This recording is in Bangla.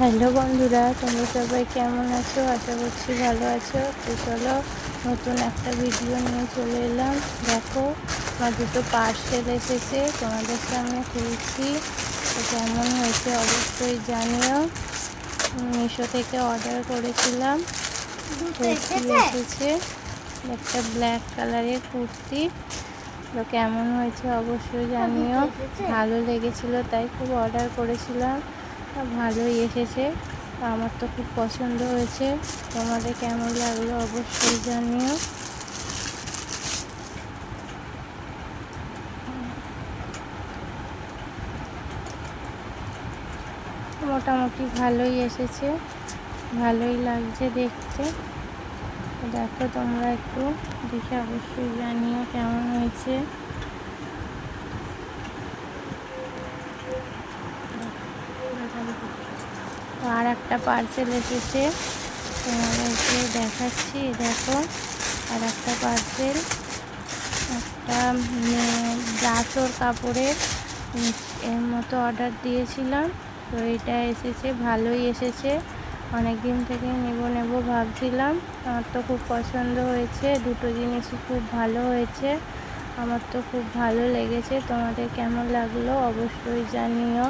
হ্যালো বন্ধুরা, তোমরা সবাই কেমন আছো? আশা করছি ভালো আছো। তো চলো নতুন একটা ভিডিও নিয়ে চলে এলাম। দেখো আমার দুটো পার্সেল এসেছে, তোমাদের সামনে খুলছি। তো কেমন হয়েছে অবশ্যই জানিও। মিশো থেকে অর্ডার করেছিলাম, কুর্তি এসেছে, একটা ব্ল্যাক কালারের কুর্তি। তো কেমন হয়েছে অবশ্যই জানিও। ভালো লেগেছিলো তাই খুব অর্ডার করেছিলাম, ভালোই এসেছে। আমার তো খুব পছন্দ হয়েছে। তোমাদের কেমন লাগলো অবশ্যই জানিও। মোটামুটি ভালোই এসেছে, ভালোই লাগছে দেখতে। দেখো তোমরা একটু দেখে অবশ্যই জানিও কেমন হয়েছে। আর একটা পার্সেল এসেছে, তোমাদেরকে দেখাচ্ছি। দেখো আর একটা পার্সেল, একটা ব্রাশোর কাপড়ের এর মতো অর্ডার দিয়েছিলাম। তো এটা এসেছে, ভালোই এসেছে। অনেক দিন থেকে নেব ভাবছিলাম। আমার তো খুব পছন্দ হয়েছে, দুটো জিনিসই খুব ভালো হয়েছে। আমার তো খুব ভালো লেগেছে। তোমাদের কেমন লাগলো অবশ্যই জানিও।